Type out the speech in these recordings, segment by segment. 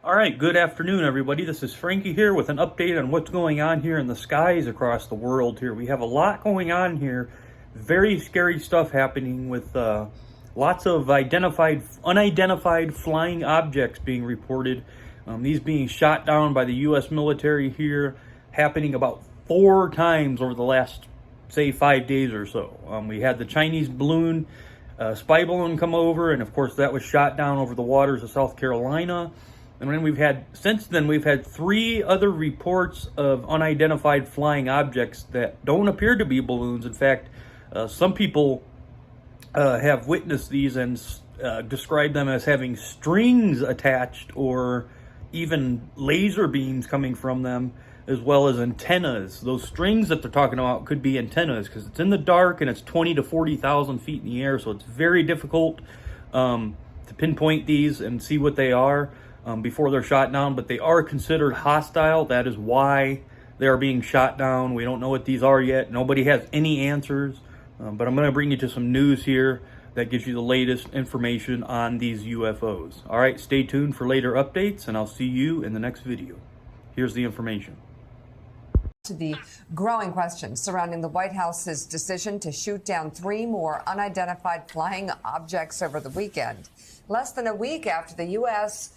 All right, good afternoon, everybody. This is Frankie here with an update on what's going on here in the skies across the world here. We have a lot going on here. Very scary stuff happening with lots of unidentified flying objects being reported. These being shot down by the U.S. military here, happening about 4 times over the last, say, 5 days or so. We had the Chinese balloon, spy balloon come over, and of course that was shot down over the waters of South Carolina. And then since then, we've had 3 other reports of unidentified flying objects that don't appear to be balloons. In fact, some people have witnessed these and described them as having strings attached or even laser beams coming from them, as well as antennas. Those strings that they're talking about could be antennas because it's in the dark and it's 20 to 40,000 feet in the air, so it's very difficult to pinpoint these and see what they are before they're shot down, but they are considered hostile. That is why they are being shot down. We don't know what these are yet. Nobody has any answers, but I'm going to bring you to some news here that gives you the latest information on these UFOs. All right, stay tuned for later updates, and I'll see you in the next video. Here's the information. To the growing questions surrounding the White House's decision to shoot down 3 more unidentified flying objects over the weekend. Less than a week after the U.S.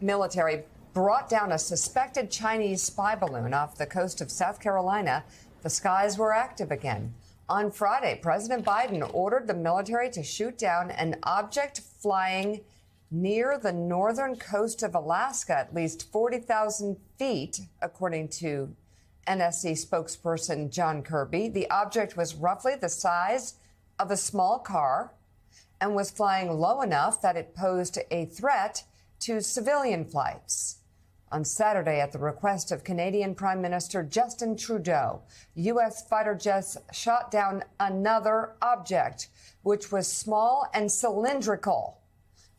military brought down a suspected Chinese spy balloon off the coast of South Carolina, the skies were active again. On Friday, President Biden ordered the military to shoot down an object flying near the northern coast of Alaska, at least 40,000 feet, according to NSC spokesperson John Kirby. The object was roughly the size of a small car and was flying low enough that it posed a threat to civilian flights. On Saturday, at the request of Canadian Prime Minister Justin Trudeau, U.S. fighter jets shot down another object, which was small and cylindrical,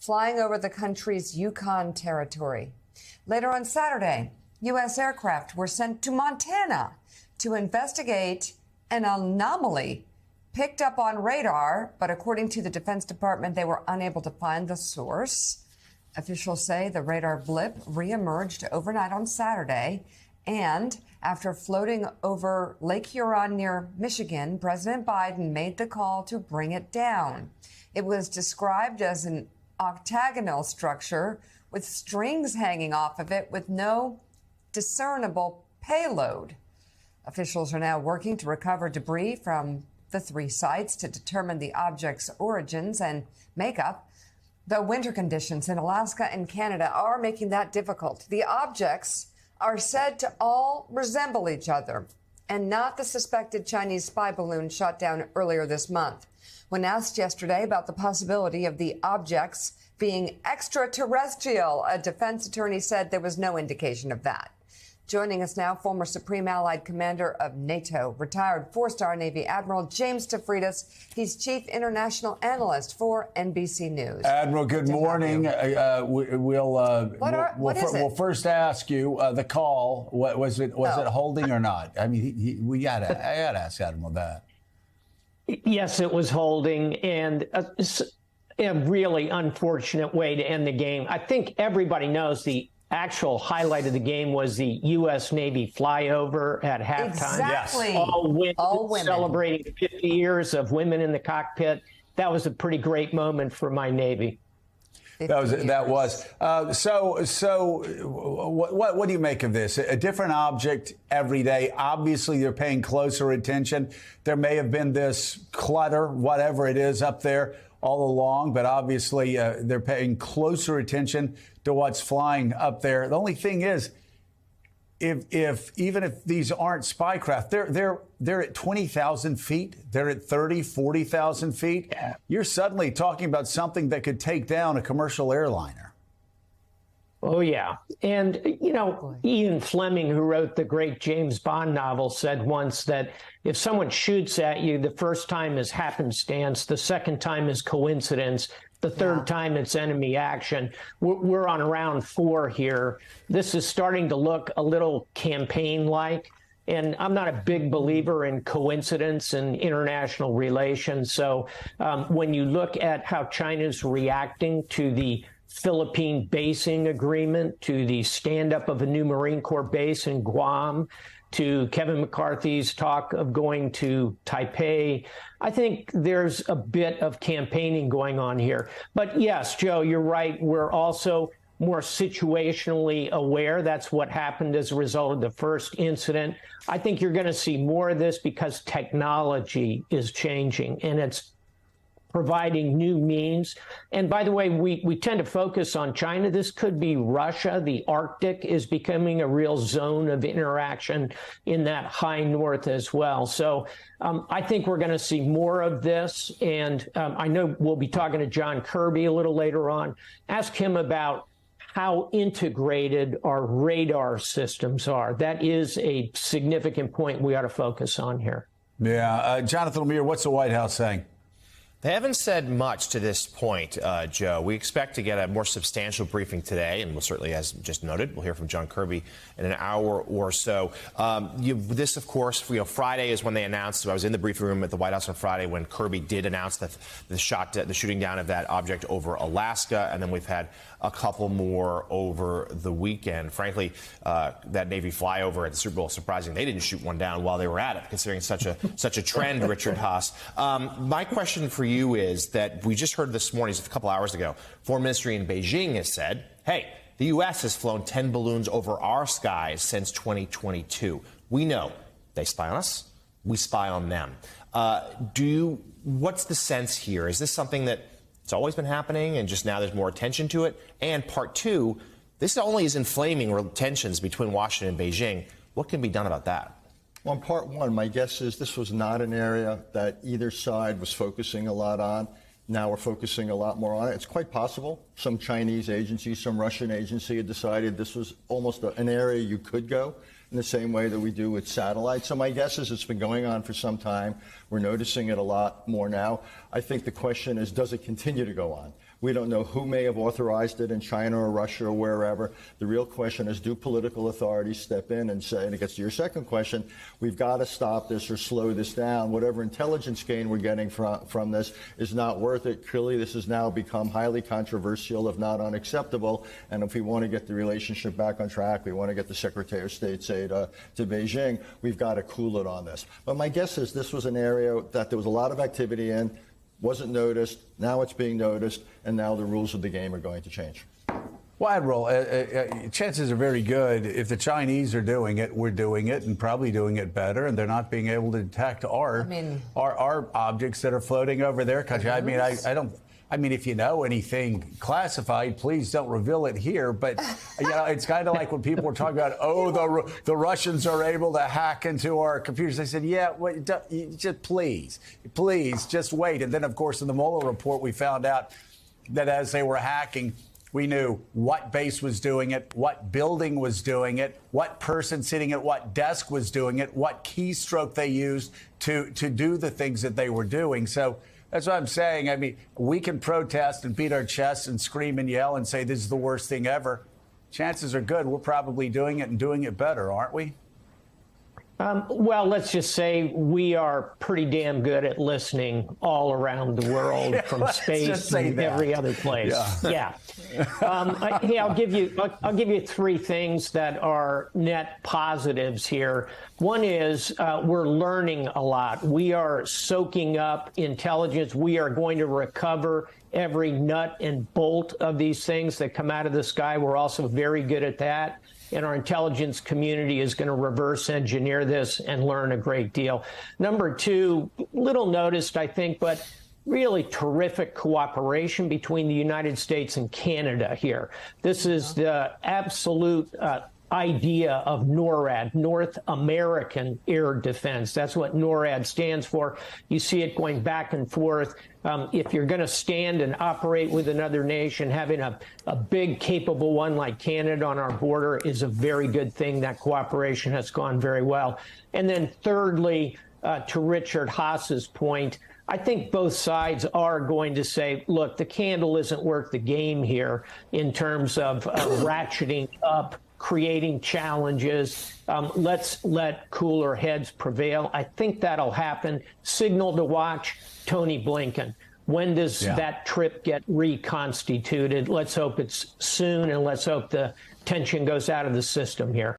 flying over the country's Yukon territory. Later on Saturday, U.S. aircraft were sent to Montana to investigate an anomaly picked up on radar, but according to the Defense Department, they were unable to find the source. Officials say the radar blip reemerged overnight on Saturday, and after floating over Lake Huron near Michigan, President Biden made the call to bring it down. It was described as an octagonal structure with strings hanging off of it with no discernible payload. Officials are now working to recover debris from the 3 sites to determine the object's origins and makeup. Though winter conditions in Alaska and Canada are making that difficult, the objects are said to all resemble each other and not the suspected Chinese spy balloon shot down earlier this month. When asked yesterday about the possibility of the objects being extraterrestrial, a defense attorney said there was no indication of that. Joining us now, former Supreme Allied Commander of NATO, retired 4-star Navy Admiral James Stavridis. He's Chief International Analyst for NBC News. Admiral, good morning. We'll first ask you the call. What was it? Was it holding or not? I mean, I gotta ask Admiral that. Yes, it was holding, and a really unfortunate way to end the game. I think everybody knows the actual highlight of the game was the U.S. Navy flyover at halftime. Exactly. Yes. All women celebrating 50 years of women in the cockpit. That was a pretty great moment for my Navy. That was. So what do you make of this? A different object every day. Obviously, they're paying closer attention. There may have been this clutter, whatever it is, up there all along, but obviously they're paying closer attention to what's flying up there. The only thing is, even if these aren't spy craft, they're at 20,000 feet, they're at 30, 40,000 feet. Yeah. You're suddenly talking about something that could take down a commercial airliner. Oh, yeah. And, you know, Ian Fleming, who wrote the great James Bond novel, said once that if someone shoots at you, the first time is happenstance, the second time is coincidence, the third time it's enemy action. We're on round 4 here. This is starting to look a little campaign-like. And I'm not a big believer in coincidence and international relations. So when you look at how China's reacting to the Philippine basing agreement to the stand-up of a new Marine Corps base in Guam, to Kevin McCarthy's talk of going to Taipei. I think there's a bit of campaigning going on here. But yes, Joe, you're right. We're also more situationally aware. That's what happened as a result of the first incident. I think you're going to see more of this because technology is changing and it's providing new means. And by the way, we tend to focus on China. This could be Russia. The Arctic is becoming a real zone of interaction in that high north as well. So I think we're going to see more of this. And I know we'll be talking to John Kirby a little later on. Ask him about how integrated our radar systems are. That is a significant point we ought to focus on here. Yeah. Jonathan Lemire, what's the White House saying? They haven't said much to this point, Joe. We expect to get a more substantial briefing today, and we'll certainly, as just noted, we'll hear from John Kirby in an hour or so. This, of course, Friday is when they announced. I was in the briefing room at the White House on Friday when Kirby did announce that the shooting down of that object over Alaska, and then we've had a couple more over the weekend. Frankly, that Navy flyover at the Super Bowl, surprising they didn't shoot one down while they were at it, considering such a trend, Richard Haas. My question for you is that we just heard this morning, just a couple hours ago, Foreign Ministry in Beijing has said, hey, the U.S. has flown 10 balloons over our skies since 2022. We know they spy on us. We spy on them. What's the sense here? Is this something that it's always been happening and just now there's more attention to it? And part two, this only is inflaming tensions between Washington and Beijing. What can be done about that? Well, on part one, my guess is this was not an area that either side was focusing a lot on. Now we're focusing a lot more on it. It's quite possible some Chinese agency, some Russian agency had decided this was almost an area you could go in the same way that we do with satellites. So my guess is it's been going on for some time. We're noticing it a lot more now. I think the question is, does it continue to go on? We don't know who may have authorized it in China or Russia or wherever. The real question is, do political authorities step in and say, and it gets to your second question, we've got to stop this or slow this down. Whatever intelligence gain we're getting from this is not worth it. Clearly, this has now become highly controversial, if not unacceptable. And if we want to get the relationship back on track, we want to get the Secretary of State, say, to Beijing, we've got to cool it on this. But my guess is this was an area that there was a lot of activity in, wasn't noticed, now it's being noticed, and now the rules of the game are going to change. Well, Admiral, chances are very good if the Chinese are doing it, we're doing it, and probably doing it better, and they're not being able to detect our objects that are floating over their country. I mean, if you know anything classified, please don't reveal it here. But, it's kind of like when people were talking about, the Russians are able to hack into our computers. They said, just please, just wait. And then, of course, in the Mueller report, we found out that as they were hacking, we knew what base was doing it, what building was doing it, what person sitting at what desk was doing it, what keystroke they used to do the things that they were doing. So that's what I'm saying. I mean, we can protest and beat our chests and scream and yell and say this is the worst thing ever. Chances are good we're probably doing it and doing it better, aren't we? Well, let's just say we are pretty damn good at listening all around the world, from space and every other place. Yeah. I'll give you three things that are net positives here. One is we're learning a lot. We are soaking up intelligence. We are going to recover every nut and bolt of these things that come out of the sky. We're also very good at that. And our intelligence community is going to reverse engineer this and learn a great deal. Number two, little noticed, I think, but really terrific cooperation between the United States and Canada here. This is the absolute idea of NORAD, North American Air Defense. That's what NORAD stands for. You see it going back and forth. If you're going to stand and operate with another nation, having a big, capable one like Canada on our border is a very good thing. That cooperation has gone very well. And then thirdly, to Richard Haas's point, I think both sides are going to say, look, the candle isn't worth the game here in terms of ratcheting up, creating challenges. Let's let cooler heads prevail. I think that'll happen. Signal to watch, Tony Blinken. When does that trip get reconstituted? Let's hope it's soon, and let's hope the tension goes out of the system here.